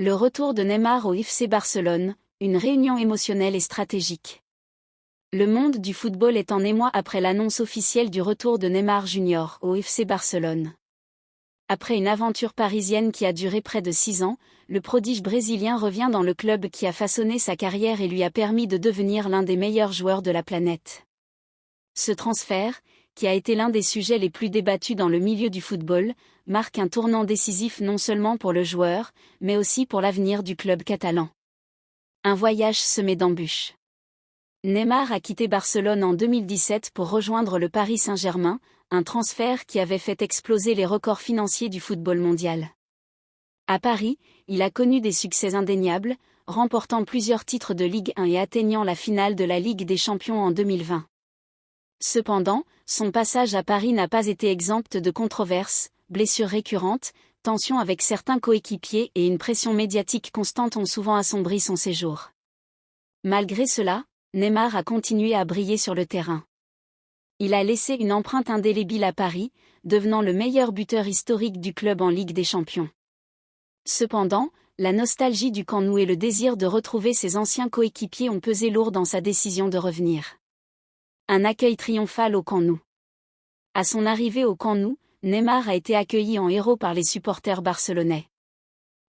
Le retour de Neymar au FC Barcelone, une réunion émotionnelle et stratégique. Le monde du football est en émoi après l'annonce officielle du retour de Neymar Jr. au FC Barcelone. Après une aventure parisienne qui a duré près de 6 ans, le prodige brésilien revient dans le club qui a façonné sa carrière et lui a permis de devenir l'un des meilleurs joueurs de la planète. Ce transfert, qui a été l'un des sujets les plus débattus dans le milieu du football, marque un tournant décisif non seulement pour le joueur, mais aussi pour l'avenir du club catalan. Un voyage semé d'embûches. Neymar a quitté Barcelone en 2017 pour rejoindre le Paris Saint-Germain, un transfert qui avait fait exploser les records financiers du football mondial. À Paris, il a connu des succès indéniables, remportant plusieurs titres de Ligue 1 et atteignant la finale de la Ligue des Champions en 2020. Cependant, son passage à Paris n'a pas été exempt de controverses, blessures récurrentes, tensions avec certains coéquipiers et une pression médiatique constante ont souvent assombri son séjour. Malgré cela, Neymar a continué à briller sur le terrain. Il a laissé une empreinte indélébile à Paris, devenant le meilleur buteur historique du club en Ligue des Champions. Cependant, la nostalgie du Camp Nou et le désir de retrouver ses anciens coéquipiers ont pesé lourd dans sa décision de revenir. Un accueil triomphal au Camp Nou. À son arrivée au Camp Nou, Neymar a été accueilli en héros par les supporters barcelonais.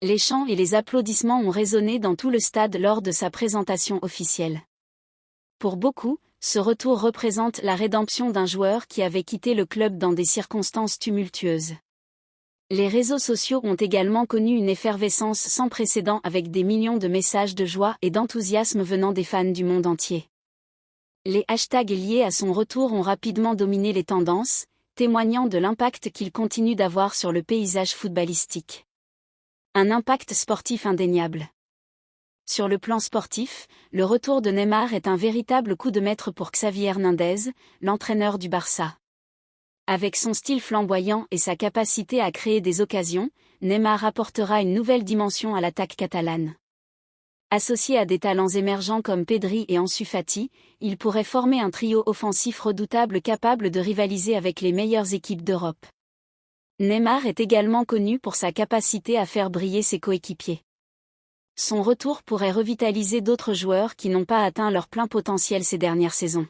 Les chants et les applaudissements ont résonné dans tout le stade lors de sa présentation officielle. Pour beaucoup, ce retour représente la rédemption d'un joueur qui avait quitté le club dans des circonstances tumultueuses. Les réseaux sociaux ont également connu une effervescence sans précédent avec des millions de messages de joie et d'enthousiasme venant des fans du monde entier. Les hashtags liés à son retour ont rapidement dominé les tendances, témoignant de l'impact qu'il continue d'avoir sur le paysage footballistique. Un impact sportif indéniable. Sur le plan sportif, le retour de Neymar est un véritable coup de maître pour Xavi Hernandez, l'entraîneur du Barça. Avec son style flamboyant et sa capacité à créer des occasions, Neymar apportera une nouvelle dimension à l'attaque catalane. Associé à des talents émergents comme Pedri et Ansu Fati, il pourrait former un trio offensif redoutable capable de rivaliser avec les meilleures équipes d'Europe. Neymar est également connu pour sa capacité à faire briller ses coéquipiers. Son retour pourrait revitaliser d'autres joueurs qui n'ont pas atteint leur plein potentiel ces dernières saisons.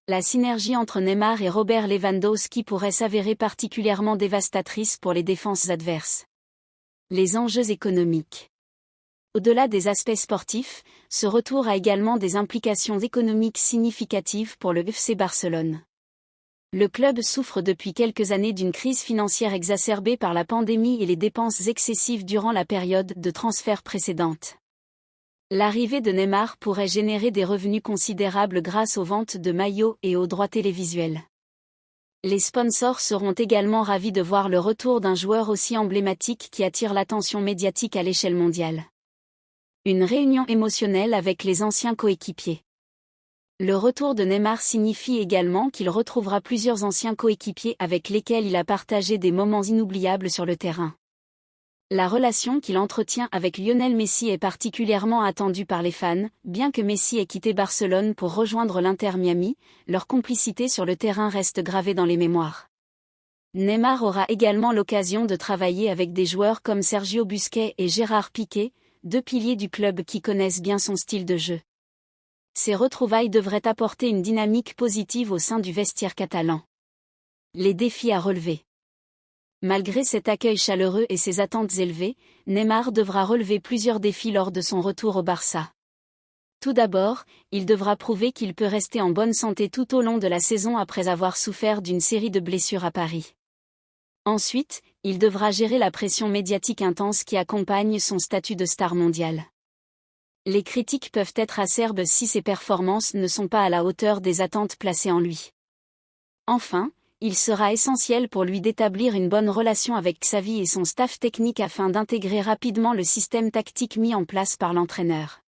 La synergie entre Neymar et Robert Lewandowski pourrait s'avérer particulièrement dévastatrice pour les défenses adverses. Les enjeux économiques. Au-delà des aspects sportifs, ce retour a également des implications économiques significatives pour le FC Barcelone. Le club souffre depuis quelques années d'une crise financière exacerbée par la pandémie et les dépenses excessives durant la période de transfert précédente. L'arrivée de Neymar pourrait générer des revenus considérables grâce aux ventes de maillots et aux droits télévisuels. Les sponsors seront également ravis de voir le retour d'un joueur aussi emblématique qui attire l'attention médiatique à l'échelle mondiale. Une réunion émotionnelle avec les anciens coéquipiers. Le retour de Neymar signifie également qu'il retrouvera plusieurs anciens coéquipiers avec lesquels il a partagé des moments inoubliables sur le terrain. La relation qu'il entretient avec Lionel Messi est particulièrement attendue par les fans, bien que Messi ait quitté Barcelone pour rejoindre l'Inter Miami, leur complicité sur le terrain reste gravée dans les mémoires. Neymar aura également l'occasion de travailler avec des joueurs comme Sergio Busquets et Gérard Piqué, deux piliers du club qui connaissent bien son style de jeu. Ces retrouvailles devraient apporter une dynamique positive au sein du vestiaire catalan. Les défis à relever. Malgré cet accueil chaleureux et ses attentes élevées, Neymar devra relever plusieurs défis lors de son retour au Barça. Tout d'abord, il devra prouver qu'il peut rester en bonne santé tout au long de la saison après avoir souffert d'une série de blessures à Paris. Ensuite, il devra gérer la pression médiatique intense qui accompagne son statut de star mondiale. Les critiques peuvent être acerbes si ses performances ne sont pas à la hauteur des attentes placées en lui. Enfin, il sera essentiel pour lui d'établir une bonne relation avec Xavi et son staff technique afin d'intégrer rapidement le système tactique mis en place par l'entraîneur.